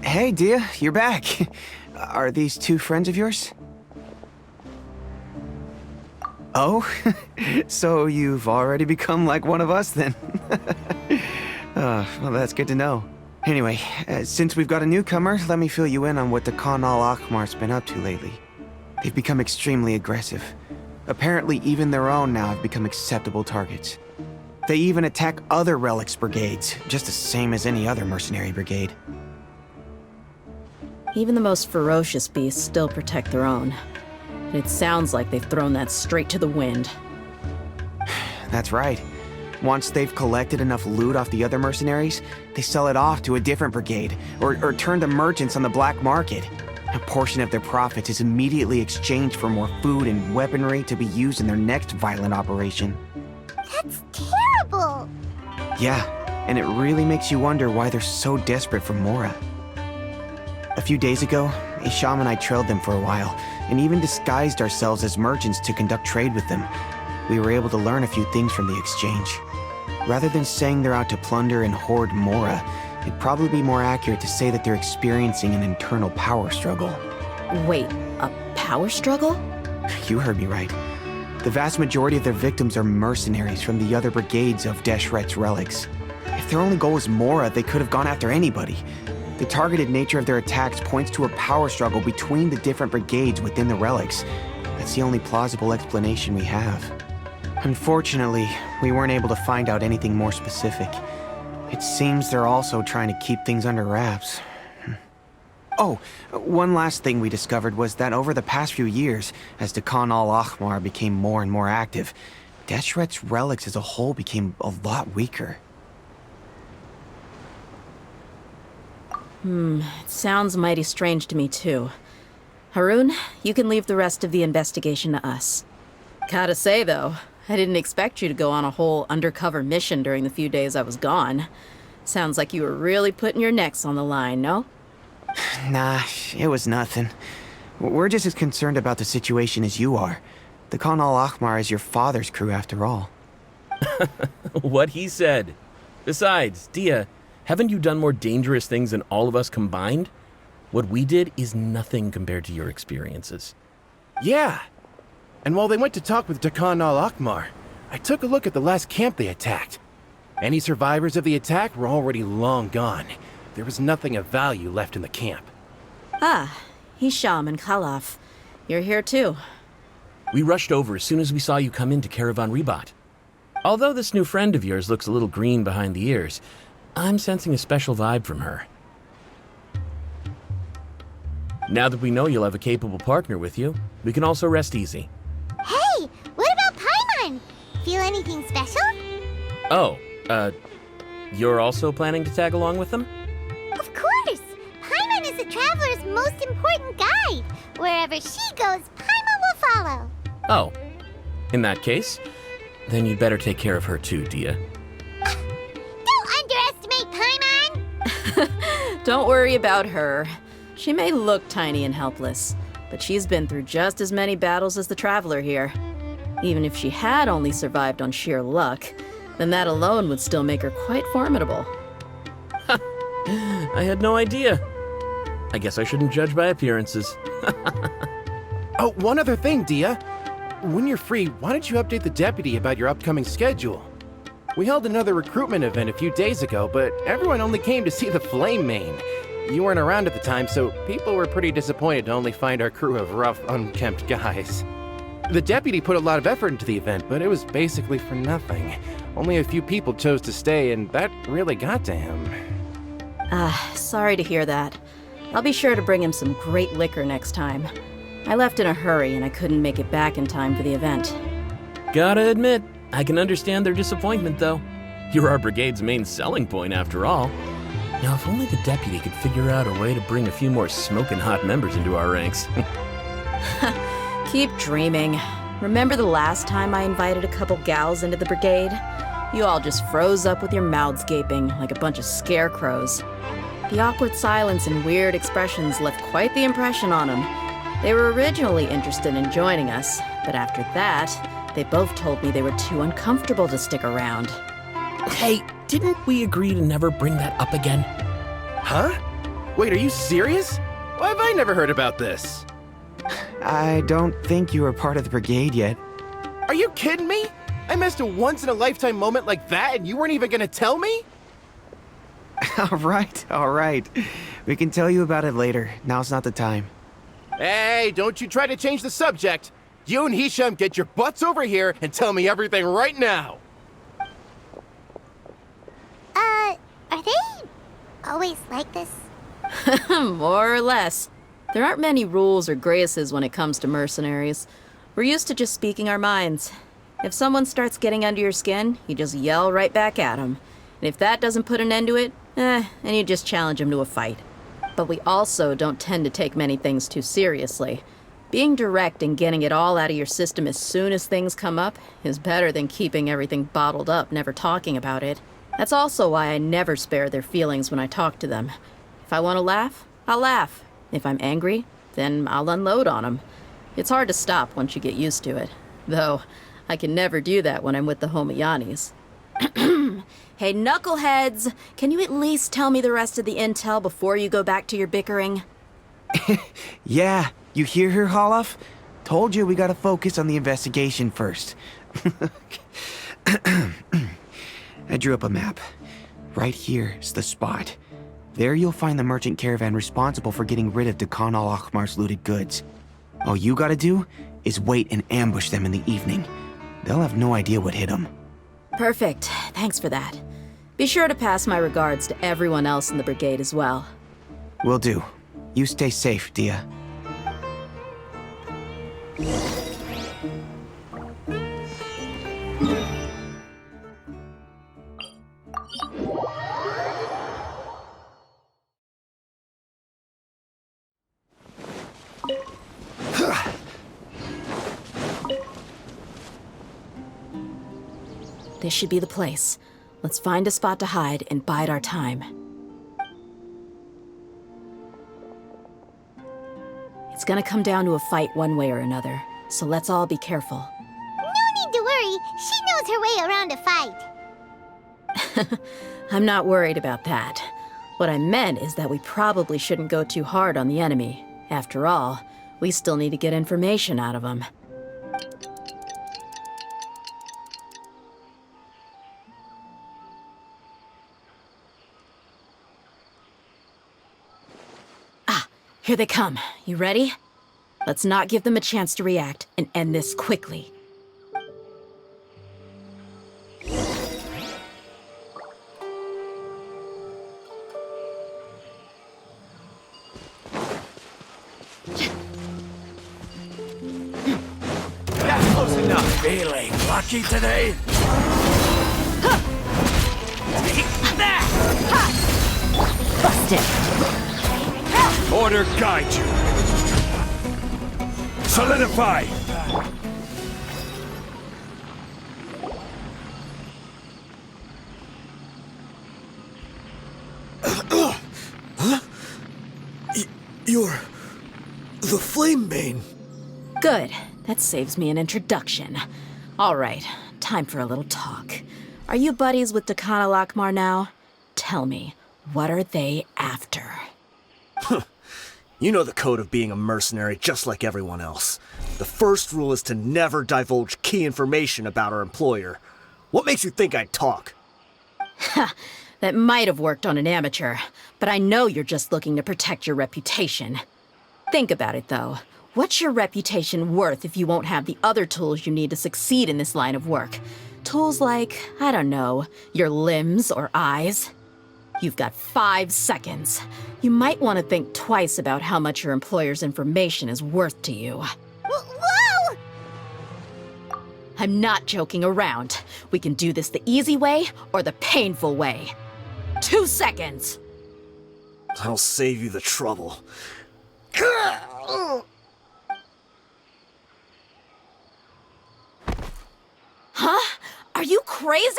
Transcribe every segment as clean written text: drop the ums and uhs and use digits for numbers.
Hey, Dehya, you're back. Are these two friends of yours? Oh, so you've already become like one of us then. Well, that's good to know. Anyway, since we've got a newcomer, let me fill you in on what the Khan al-Ahmar's been up to lately. They've become extremely aggressive. Apparently, even their own now have become acceptable targets. They even attack other relics brigades, just the same as any other mercenary brigade. Even the most ferocious beasts still protect their own. And it sounds like they've thrown that straight to the wind. That's right. Once they've collected enough loot off the other mercenaries, they sell it off to a different brigade, or turn to merchants on the black market. A portion of their profits is immediately exchanged for more food and weaponry to be used in their next violent operation. That's terrible! Yeah, and it really makes you wonder why they're so desperate for Mora. A few days ago, Isham and I trailed them for a while, and even disguised ourselves as merchants to conduct trade with them. We were able to learn a few things from the exchange. Rather than saying they're out to plunder and hoard Mora, it'd probably be more accurate to say that they're experiencing an internal power struggle. Wait, a power struggle? You heard me right. The vast majority of their victims are mercenaries from the other brigades of Deshret's relics. If their only goal was Mora, they could have gone after anybody. The targeted nature of their attacks points to a power struggle between the different brigades within the relics. That's the only plausible explanation we have. Unfortunately, we weren't able to find out anything more specific. It seems they're also trying to keep things under wraps. Oh, one last thing we discovered was that over the past few years, as the Khan al-Ahmar became more and more active, Deshret's relics as a whole became a lot weaker. It sounds mighty strange to me too. Harun, you can leave the rest of the investigation to us. Gotta say though, I didn't expect you to go on a whole undercover mission during the few days I was gone. Sounds like you were really putting your necks on the line, no? Nah, it was nothing. We're just as concerned about the situation as you are. The Khan al-Ahmar is your father's crew after all. What he said. Besides, Dehya, haven't you done more dangerous things than all of us combined? What we did is nothing compared to your experiences. Yeah. And while they went to talk with Khan al-Ahmar, I took a look at the last camp they attacked. Any survivors of the attack were already long gone. There was nothing of value left in the camp. Ah, Hisham and Khalaf. You're here too. We rushed over as soon as we saw you come into Caravan Ribat. Although this new friend of yours looks a little green behind the ears, I'm sensing a special vibe from her. Now that we know you'll have a capable partner with you, we can also rest easy. Hey, what about Paimon? Feel anything special? Oh, you're also planning to tag along with them? Of course! Paimon is the traveler's most important guide. Wherever she goes, Paimon will follow. Oh, in that case, then you'd better take care of her too, Dehya. Don't underestimate Paimon! Don't worry about her. She may look tiny and helpless, but she's been through just as many battles as the traveler here. Even if she had only survived on sheer luck, then that alone would still make her quite formidable. I had no idea. I guess I shouldn't judge by appearances. Oh, one other thing, Dehya. When you're free, why don't you update the deputy about your upcoming schedule? We held another recruitment event a few days ago, but everyone only came to see the Flame Mane. You weren't around at the time, so people were pretty disappointed to only find our crew of rough, unkempt guys. The deputy put a lot of effort into the event, but it was basically for nothing. Only a few people chose to stay, and that really got to him. Sorry to hear that. I'll be sure to bring him some great liquor next time. I left in a hurry and I couldn't make it back in time for the event. Gotta admit, I can understand their disappointment, though. You're our brigade's main selling point, after all. Now, if only the deputy could figure out a way to bring a few more smoking hot members into our ranks. Keep dreaming. Remember the last time I invited a couple gals into the brigade? You all just froze up with your mouths gaping like a bunch of scarecrows. The awkward silence and weird expressions left quite the impression on them. They were originally interested in joining us, but after that, they both told me they were too uncomfortable to stick around. Hey, didn't we agree to never bring that up again? Huh? Wait, are you serious? Why have I never heard about this? I don't think you were part of the brigade yet. Are you kidding me? I missed a once-in-a-lifetime moment like that and you weren't even gonna tell me? All right. We can tell you about it later. Now's not the time. Hey, don't you try to change the subject. You and Hisham get your butts over here and tell me everything right now. Are they always like this? More or less. There aren't many rules or graces when it comes to mercenaries. We're used to just speaking our minds. If someone starts getting under your skin, you just yell right back at them. And if that doesn't put an end to it, then you just challenge them to a fight. But we also don't tend to take many things too seriously. Being direct and getting it all out of your system as soon as things come up is better than keeping everything bottled up, never talking about it. That's also why I never spare their feelings when I talk to them. If I want to laugh, I'll laugh. If I'm angry, then I'll unload on them. It's hard to stop once you get used to it. Though, I can never do that when I'm with the Homayanis. Hey, knuckleheads! Can you at least tell me the rest of the intel before you go back to your bickering? Yeah, you hear her, Holof? Told you we gotta focus on the investigation first. I drew up a map. Right here's the spot. There you'll find the merchant caravan responsible for getting rid of Dakan al-Akhmar's looted goods. All you gotta do is wait and ambush them in the evening. They'll have no idea what hit them. Perfect. Thanks for that. Be sure to pass my regards to everyone else in the brigade as well. Will do. You stay safe, Dehya. This should be the place. Let's find a spot to hide and bide our time. It's gonna come down to a fight one way or another, so let's all be careful. No need to worry. She knows her way around a fight. I'm not worried about that. What I meant is that we probably shouldn't go too hard on the enemy. After all, we still need to get information out of them. Here they come. You ready? Let's not give them a chance to react and end this quickly. That's close enough. Feeling lucky today? Take that! Busted! Order guide you. Solidify. You're the Flamebane. Good. That saves me an introduction. All right, time for a little talk. Are you buddies with Dakan al-Akhmar now? Tell me, what are they after? You know the code of being a mercenary just like everyone else. The first rule is to never divulge key information about our employer. What makes you think I'd talk? That might have worked on an amateur, but I know you're just looking to protect your reputation. Think about it, though. What's your reputation worth if you won't have the other tools you need to succeed in this line of work? Tools like, I don't know, your limbs or eyes? You've got 5 seconds. You might want to think twice about how much your employer's information is worth to you. Whoa! I'm not joking around. We can do this the easy way or the painful way. 2 seconds! I'll save you the trouble. Huh? Are you crazy?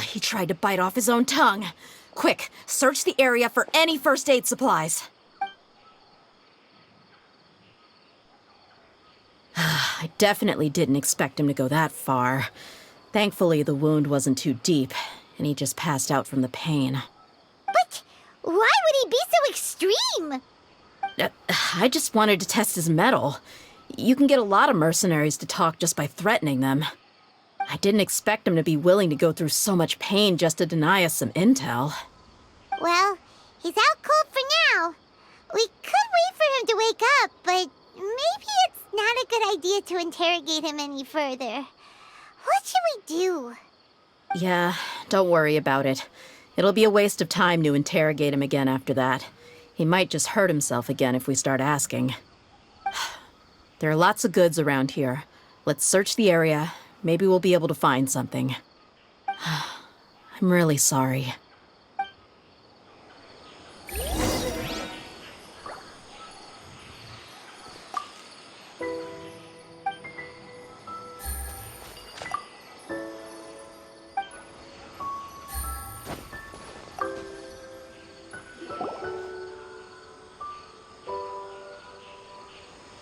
He tried to bite off his own tongue. Quick, search the area for any first aid supplies. I definitely didn't expect him to go that far. Thankfully, the wound wasn't too deep, and he just passed out from the pain. But why would he be dream. I just wanted to test his mettle. You can get a lot of mercenaries to talk just by threatening them. I didn't expect him to be willing to go through so much pain just to deny us some intel. Well, he's out cold for now. We could wait for him to wake up, but maybe it's not a good idea to interrogate him any further. What should we do? Yeah, don't worry about it. It'll be a waste of time to interrogate him again after that. He might just hurt himself again if we start asking. There are lots of goods around here. Let's search the area. Maybe we'll be able to find something. I'm really sorry.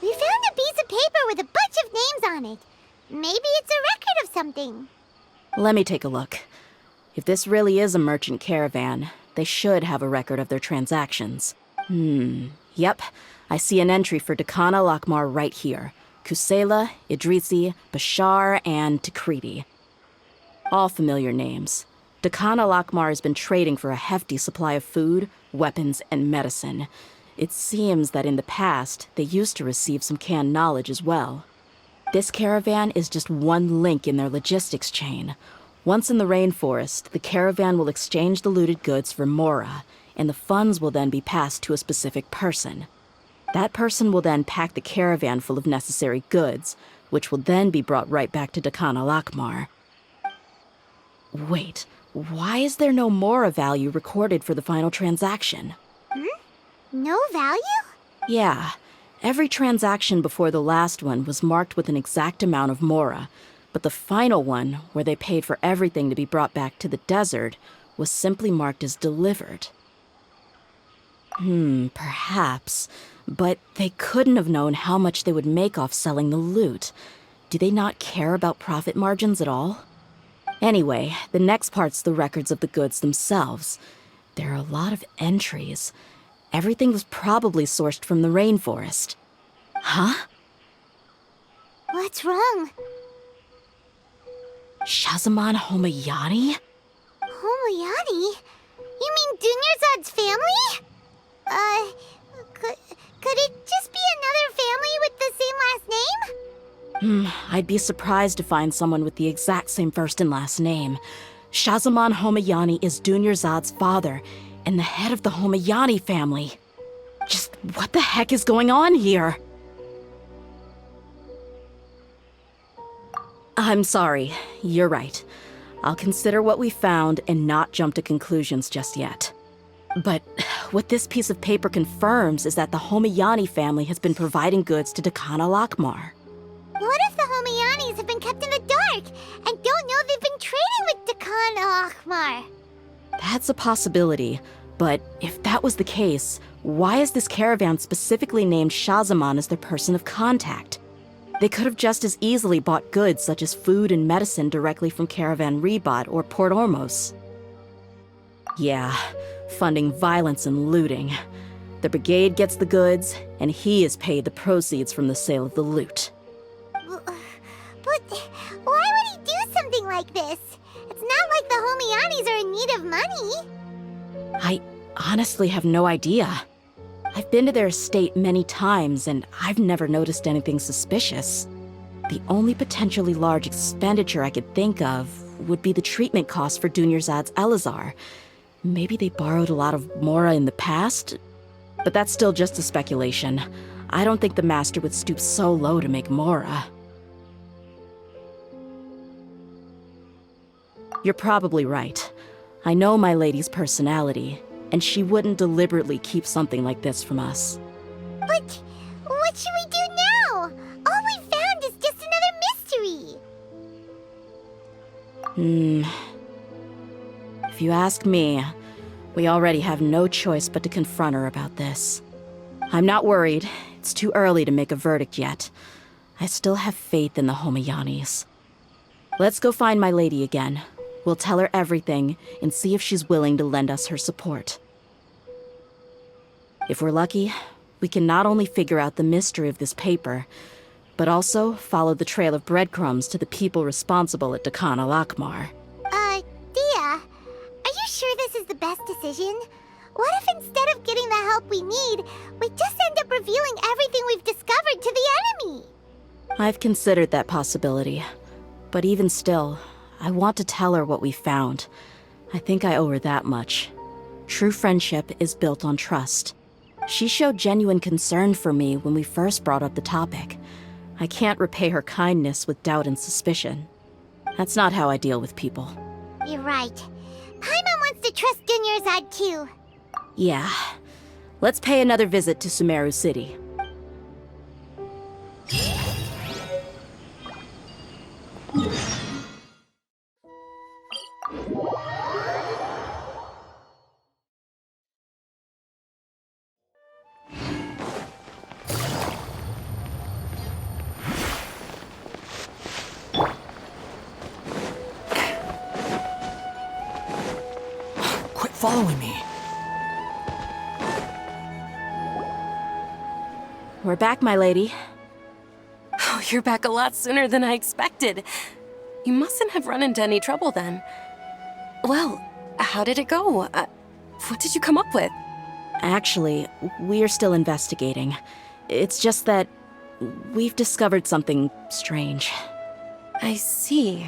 We found a piece of paper with a bunch of names on it. Maybe it's a record of something. Let me take a look. If this really is a merchant caravan, they should have a record of their transactions. Yep. I see an entry for Dakana Lakmar right here. Kusela, Idrisi, Bashar, and Takriti. All familiar names. Dakana Lakmar has been trading for a hefty supply of food, weapons, and medicine. It seems that in the past, they used to receive some canned knowledge as well. This caravan is just one link in their logistics chain. Once in the rainforest, the caravan will exchange the looted goods for mora, and the funds will then be passed to a specific person. That person will then pack the caravan full of necessary goods, which will then be brought right back to Dakana Lakmar. Wait, why is there no mora value recorded for the final transaction? No value? Yeah, every transaction before the last one was marked with an exact amount of mora, but the final one, where they paid for everything to be brought back to the desert, was simply marked as delivered. Perhaps, but they couldn't have known how much they would make off selling the loot. Do they not care about profit margins at all? Anyway, the next part's the records of the goods themselves. There are a lot of entries. Everything was probably sourced from the rainforest. Huh? What's wrong? Shahzaman Homayani? Homayani? You mean Dunyarzad's family? Could it just be another family with the same last name? I'd be surprised to find someone with the exact same first and last name. Shahzaman Homayani is Dunyarzad's father, and the head of the Homayani family. Just what the heck is going on here? I'm sorry, you're right. I'll consider what we found and not jump to conclusions just yet. But what this piece of paper confirms is that the Homayani family has been providing goods to Dakana Lakmar. What if the Homayanis have been kept in the dark and don't know they've been trading with Dakana Akhmar? That's a possibility, but if that was the case, why is this caravan specifically named Shahzaman as their person of contact? They could have just as easily bought goods such as food and medicine directly from Caravan Ribat or Port Ormos. Yeah, funding violence and looting. The brigade gets the goods, and he is paid the proceeds from the sale of the loot. But why would he do something like this? It's not like the Homayanis are in need of money. I honestly have no idea. I've been to their estate many times, and I've never noticed anything suspicious. The only potentially large expenditure I could think of would be the treatment costs for Dunyarzad's Elazar. Maybe they borrowed a lot of mora in the past? But that's still just a speculation. I don't think the master would stoop so low to make mora. You're probably right. I know my lady's personality, and she wouldn't deliberately keep something like this from us. But what should we do now? All we found is just another mystery. If you ask me, we already have no choice but to confront her about this. I'm not worried. It's too early to make a verdict yet. I still have faith in the Homayanis. Let's go find my lady again. We'll tell her everything and see if she's willing to lend us her support. If we're lucky, we can not only figure out the mystery of this paper, but also follow the trail of breadcrumbs to the people responsible at Dakan al-Akmar. Dehya, are you sure this is the best decision? What if instead of getting the help we need, we just end up revealing everything we've discovered to the enemy? I've considered that possibility. But even still, I want to tell her what we found. I think I owe her that much. True friendship is built on trust. She showed genuine concern for me when we first brought up the topic. I can't repay her kindness with doubt and suspicion. That's not how I deal with people. You're right. Paimon wants to trust Dunyarzad too. Yeah. Let's pay another visit to Sumeru City. Quit following me. We're back, my lady. Oh, you're back a lot sooner than I expected. You mustn't have run into any trouble then. Well, how did it go? What did you come up with? Actually, we're still investigating. It's just that we've discovered something strange. I see.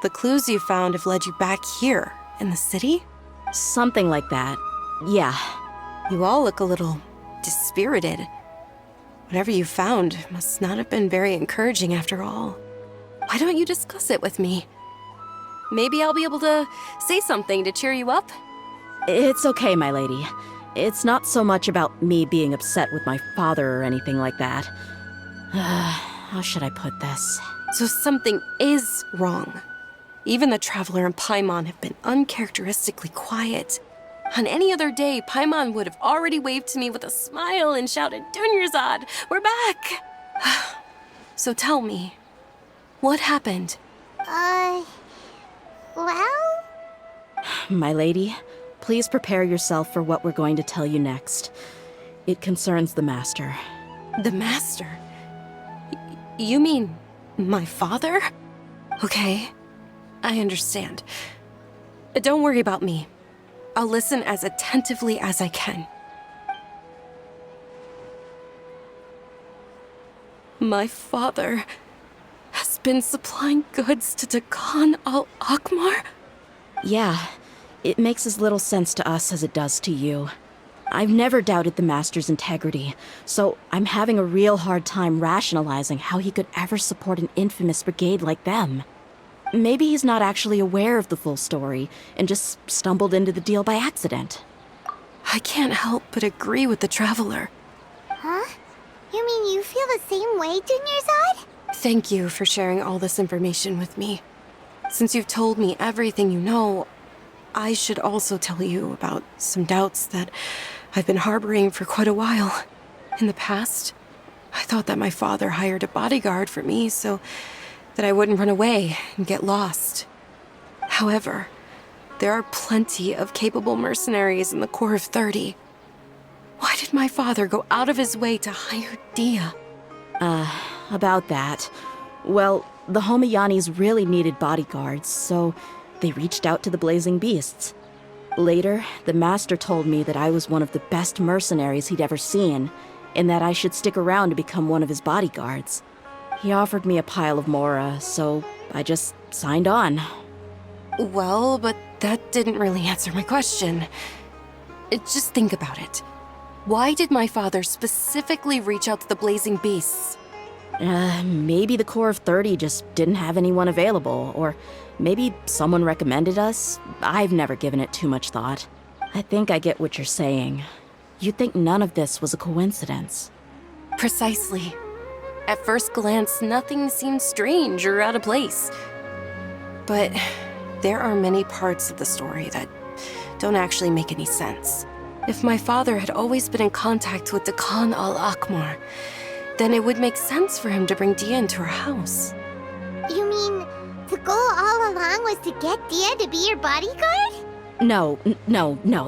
The clues you found have led you back here, in the city? Something like that. Yeah. You all look a little dispirited. Whatever you found must not have been very encouraging after all. Why don't you discuss it with me? Maybe I'll be able to say something to cheer you up? It's okay, my lady. It's not so much about me being upset with my father or anything like that. How should I put this? So something is wrong. Even the Traveler and Paimon have been uncharacteristically quiet. On any other day, Paimon would have already waved to me with a smile and shouted, "Dunyarzad, we're back!" So tell me, what happened? Well? My lady, please prepare yourself for what we're going to tell you next. It concerns the Master. The Master? You mean my father? Okay, I understand. Don't worry about me. I'll listen as attentively as I can. My father has been supplying goods to Dakan al-Akmar? Yeah, it makes as little sense to us as it does to you. I've never doubted the Master's integrity, so I'm having a real hard time rationalizing how he could ever support an infamous brigade like them. Maybe he's not actually aware of the full story and just stumbled into the deal by accident. I can't help but agree with the Traveler. Huh? You mean you feel the same way, Dunyarzad? Thank you for sharing all this information with me. Since you've told me everything you know, I should also tell you about some doubts that I've been harboring for quite a while. In the past, I thought that my father hired a bodyguard for me so that I wouldn't run away and get lost. However, there are plenty of capable mercenaries in the Corps of 30. Why did my father go out of his way to hire Dehya? About that. Well, the Homayanis really needed bodyguards, so they reached out to the Blazing Beasts. Later, the Master told me that I was one of the best mercenaries he'd ever seen, and that I should stick around to become one of his bodyguards. He offered me a pile of mora, so I just signed on. Well, but that didn't really answer my question. Just think about it. Why did my father specifically reach out to the Blazing Beasts? Maybe the Corps of 30 just didn't have anyone available, or maybe someone recommended us. I've never given it too much thought. I think I get what you're saying. You'd think none of this was a coincidence. Precisely. At first glance, nothing seemed strange or out of place. But there are many parts of the story that don't actually make any sense. If my father had always been in contact with Dakan al-Akmar, then it would make sense for him to bring Dehya into our house. You mean the goal all along was to get Dehya to be your bodyguard? No,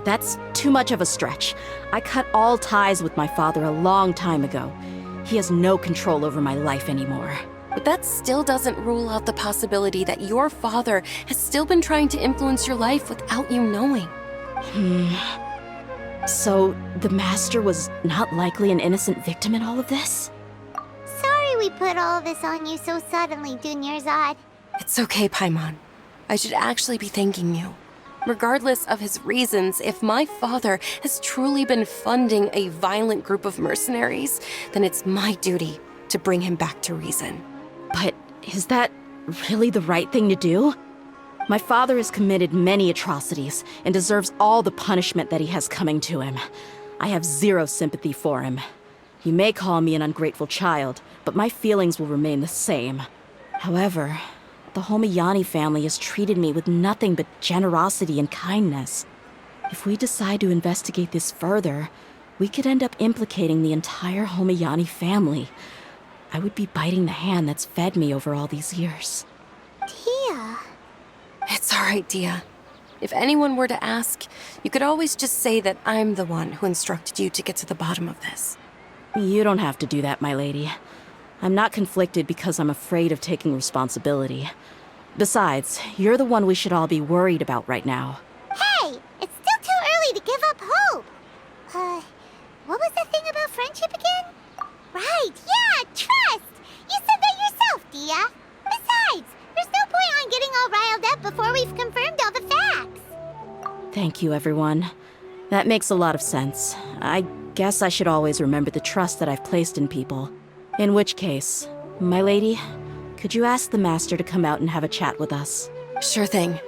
that's too much of a stretch. I cut all ties with my father a long time ago. He has no control over my life anymore. But that still doesn't rule out the possibility that your father has still been trying to influence your life without you knowing. So, the Master was not likely an innocent victim in all of this? Sorry we put all of this on you so suddenly, Dunyarzad. It's okay, Paimon. I should actually be thanking you. Regardless of his reasons, if my father has truly been funding a violent group of mercenaries, then it's my duty to bring him back to reason. But is that really the right thing to do? My father has committed many atrocities and deserves all the punishment that he has coming to him. I have zero sympathy for him. You may call me an ungrateful child, but my feelings will remain the same. However, the Homayani family has treated me with nothing but generosity and kindness. If we decide to investigate this further, we could end up implicating the entire Homayani family. I would be biting the hand that's fed me over all these years. Tia. It's all right, Dehya. If anyone were to ask, you could always just say that I'm the one who instructed you to get to the bottom of this. You don't have to do that, my lady. I'm not conflicted because I'm afraid of taking responsibility. Besides, you're the one we should all be worried about right now. Hey, it's still too early to give up hope. What was the thing about friendship again? Right, yeah, trust! You said that yourself, Dehya. Besides, there's no point on getting all riled up before we've confirmed all the facts. Thank you, everyone. That makes a lot of sense. I guess I should always remember the trust that I've placed in people. In which case, my lady, could you ask the Master to come out and have a chat with us? Sure thing.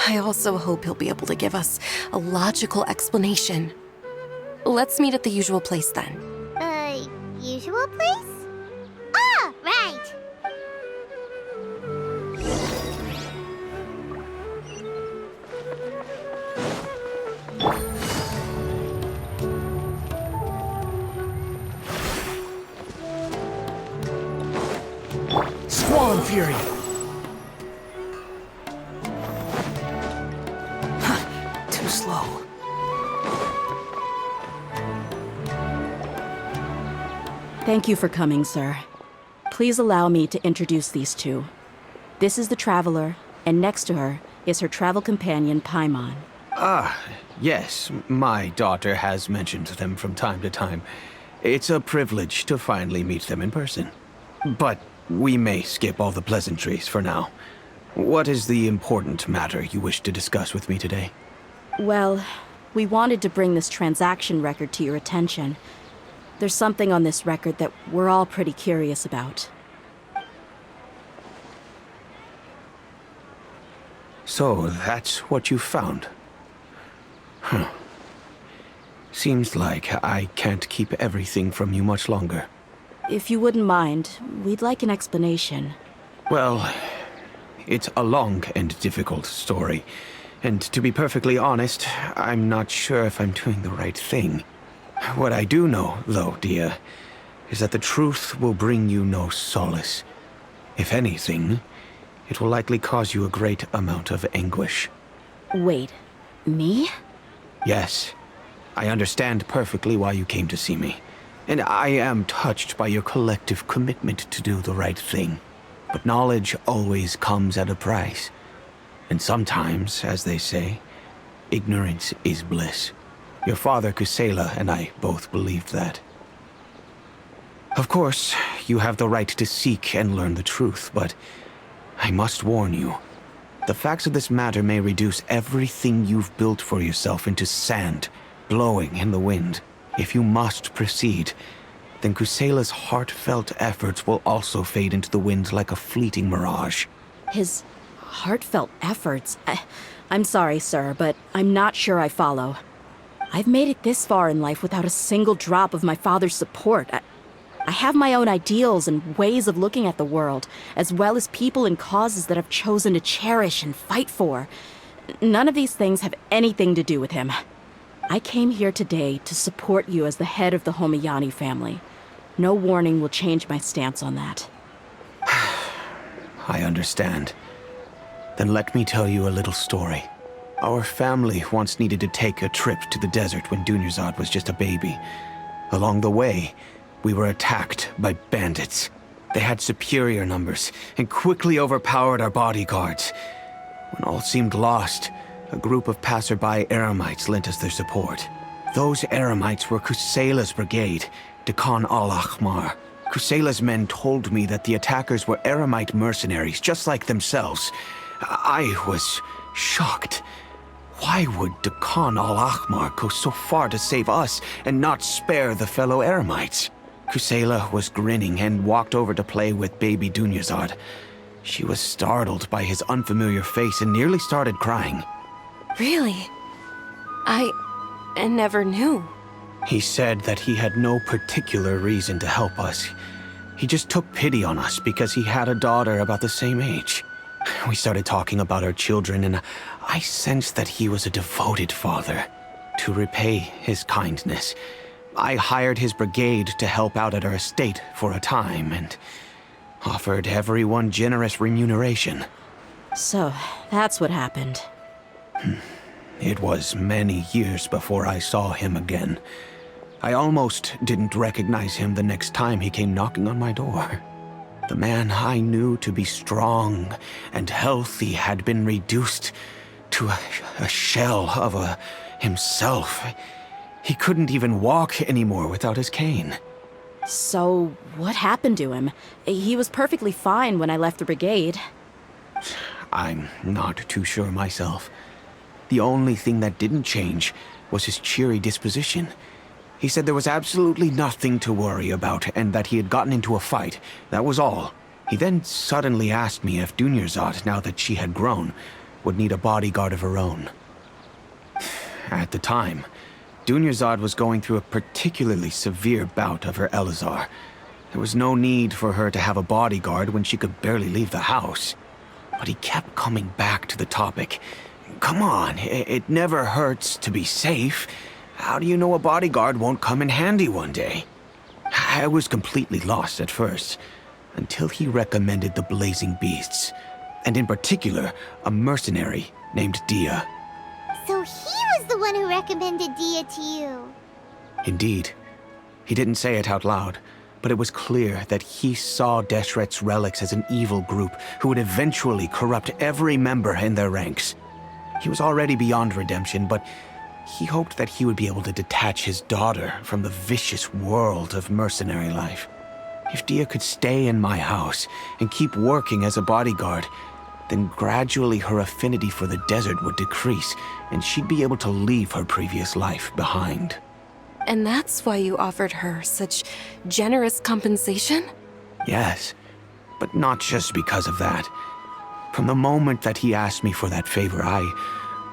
I also hope he'll be able to give us a logical explanation. Let's meet at the usual place then. Usual place? Ah, right. Squall Fury! Too slow. Thank you for coming, sir. Please allow me to introduce these two. This is the Traveler, and next to her is her travel companion, Paimon. Ah, yes, my daughter has mentioned them from time to time. It's a privilege to finally meet them in person. But we may skip all the pleasantries for now. What is the important matter you wish to discuss with me today? Well, we wanted to bring this transaction record to your attention. There's something on this record that we're all pretty curious about. So, that's what you found? Huh. Seems like I can't keep everything from you much longer. If you wouldn't mind, we'd like an explanation. Well, it's a long and difficult story. And to be perfectly honest, I'm not sure if I'm doing the right thing. What I do know, though, Dehya, is that the truth will bring you no solace. If anything, it will likely cause you a great amount of anguish. Wait, me? Yes, I understand perfectly why you came to see me. And I am touched by your collective commitment to do the right thing. But knowledge always comes at a price. And sometimes, as they say, ignorance is bliss. Your father, Kusela, and I both believed that. Of course, you have the right to seek and learn the truth, but I must warn you. The facts of this matter may reduce everything you've built for yourself into sand, blowing in the wind. If you must proceed, then Kusela's heartfelt efforts will also fade into the wind like a fleeting mirage. His heartfelt efforts? I'm sorry, sir, but I'm not sure I follow. I've made it this far in life without a single drop of my father's support. I have my own ideals and ways of looking at the world, as well as people and causes that I've chosen to cherish and fight for. None of these things have anything to do with him. I came here today to support you as the head of the Homayani family. No warning will change my stance on that. I understand. Then let me tell you a little story. Our family once needed to take a trip to the desert when Dunyarzad was just a baby. Along the way, we were attacked by bandits. They had superior numbers and quickly overpowered our bodyguards. When all seemed lost, a group of passerby Eremites lent us their support. Those Eremites were Kusela's brigade, Dekan al-Ahmar. Kusela's men told me that the attackers were Eremite mercenaries, just like themselves. I was shocked. Why would Dekan al-Ahmar go so far to save us and not spare the fellow Eremites? Kusela was grinning and walked over to play with baby Dunyarzad. She was startled by his unfamiliar face and nearly started crying. Really? I never knew. He said that he had no particular reason to help us. He just took pity on us because he had a daughter about the same age. We started talking about our children, and I sensed that he was a devoted father. To repay his kindness, I hired his brigade to help out at our estate for a time and offered everyone generous remuneration. So, that's what happened. It was many years before I saw him again. I almost didn't recognize him the next time he came knocking on my door. The man I knew to be strong and healthy had been reduced to a shell of himself. He couldn't even walk anymore without his cane. So, what happened to him? He was perfectly fine when I left the brigade. I'm not too sure myself. The only thing that didn't change was his cheery disposition. He said there was absolutely nothing to worry about and that he had gotten into a fight. That was all. He then suddenly asked me if Dunyarzad, now that she had grown, would need a bodyguard of her own. At the time, Dunyarzad was going through a particularly severe bout of her Elazar. There was no need for her to have a bodyguard when she could barely leave the house. But he kept coming back to the topic. Come on, it never hurts to be safe. How do you know a bodyguard won't come in handy one day? I was completely lost at first, until he recommended the Blazing Beasts, and in particular, a mercenary named Dehya. So he was the one who recommended Dehya to you. Indeed. He didn't say it out loud, but it was clear that he saw Deshret's relics as an evil group who would eventually corrupt every member in their ranks. He was already beyond redemption, but he hoped that he would be able to detach his daughter from the vicious world of mercenary life. If Dehya could stay in my house and keep working as a bodyguard, then gradually her affinity for the desert would decrease, and she'd be able to leave her previous life behind. And that's why you offered her such generous compensation? Yes, but not just because of that. From the moment that he asked me for that favor, I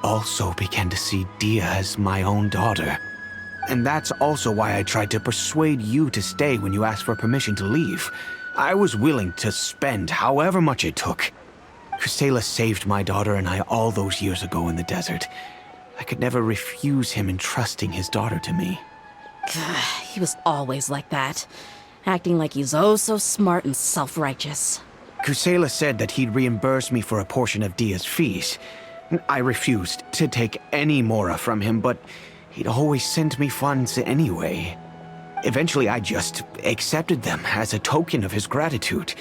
also began to see Dehya as my own daughter. And that's also why I tried to persuade you to stay when you asked for permission to leave. I was willing to spend however much it took. Kusela saved my daughter and I all those years ago in the desert. I could never refuse him entrusting his daughter to me. He was always like that, acting like he's oh so smart and self-righteous. Kusela said that he'd reimburse me for a portion of Dehya's fees. I refused to take any mora from him, but he'd always send me funds anyway. Eventually, I just accepted them as a token of his gratitude.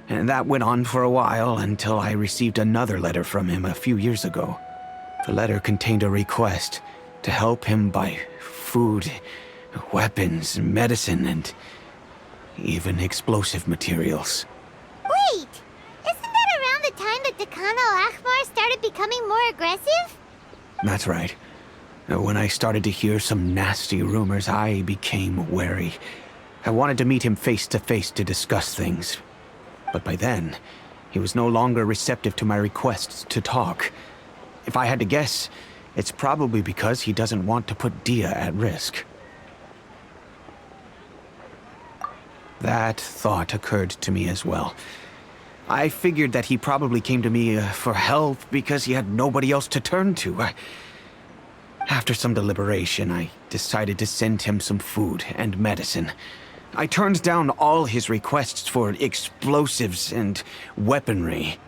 And that went on for a while until I received another letter from him a few years ago. The letter contained a request to help him buy food, weapons, medicine, and even explosive materials. Wait! Isn't that around the time that Dekan al-Ahmar started becoming more aggressive? That's right. When I started to hear some nasty rumors, I became wary. I wanted to meet him face to face to discuss things. But by then, he was no longer receptive to my requests to talk. If I had to guess, it's probably because he doesn't want to put Dehya at risk. That thought occurred to me as well. I figured that he probably came to me for help because he had nobody else to turn to. After some deliberation, I decided to send him some food and medicine. I turned down all his requests for explosives and weaponry.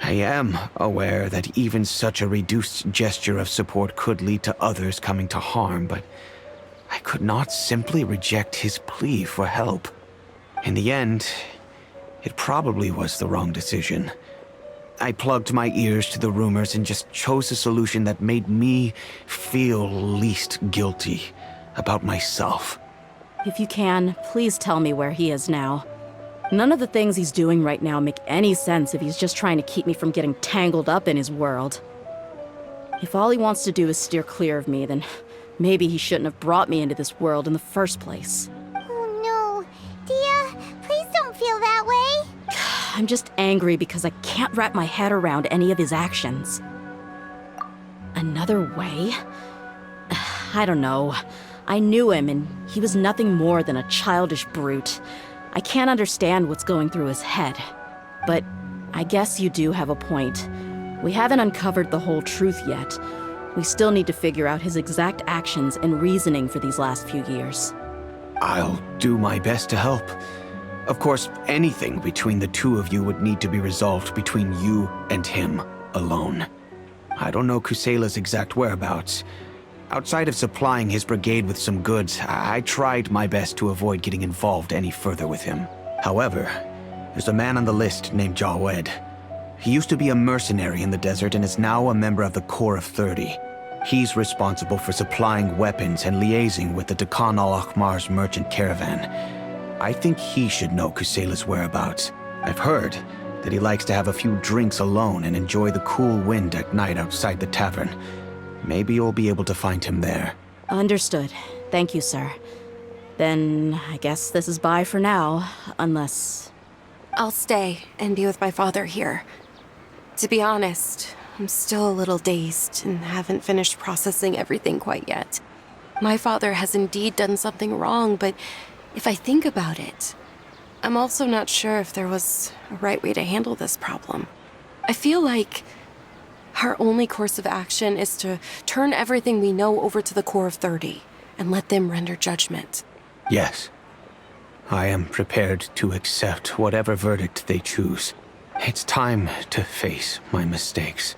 I am aware that even such a reduced gesture of support could lead to others coming to harm, but I could not simply reject his plea for help. In the end, it probably was the wrong decision. I plugged my ears to the rumors and just chose a solution that made me feel least guilty about myself. If you can, please tell me where he is now. None of the things he's doing right now make any sense if he's just trying to keep me from getting tangled up in his world. If all he wants to do is steer clear of me, then maybe he shouldn't have brought me into this world in the first place. Oh no. Dehya, please don't feel that way. I'm just angry because I can't wrap my head around any of his actions. Another way? I don't know. I knew him, and he was nothing more than a childish brute. I can't understand what's going through his head. But I guess you do have a point. We haven't uncovered the whole truth yet. We still need to figure out his exact actions and reasoning for these last few years. I'll do my best to help. Of course, anything between the two of you would need to be resolved between you and him alone. I don't know Kusela's exact whereabouts. Outside of supplying his brigade with some goods, I tried my best to avoid getting involved any further with him. However, there's a man on the list named Jawed. He used to be a mercenary in the desert and is now a member of the Corps of 30. He's responsible for supplying weapons and liaising with the Dakan al-Akhmar's merchant caravan. I think he should know Kusela's whereabouts. I've heard that he likes to have a few drinks alone and enjoy the cool wind at night outside the tavern. Maybe you'll be able to find him there. Understood. Thank you, sir. Then I guess this is bye for now, unless... I'll stay and be with my father here. To be honest, I'm still a little dazed and haven't finished processing everything quite yet. My father has indeed done something wrong, but if I think about it, I'm also not sure if there was a right way to handle this problem. I feel like our only course of action is to turn everything we know over to the Corps of 30 and let them render judgment. Yes. I am prepared to accept whatever verdict they choose. It's time to face my mistakes.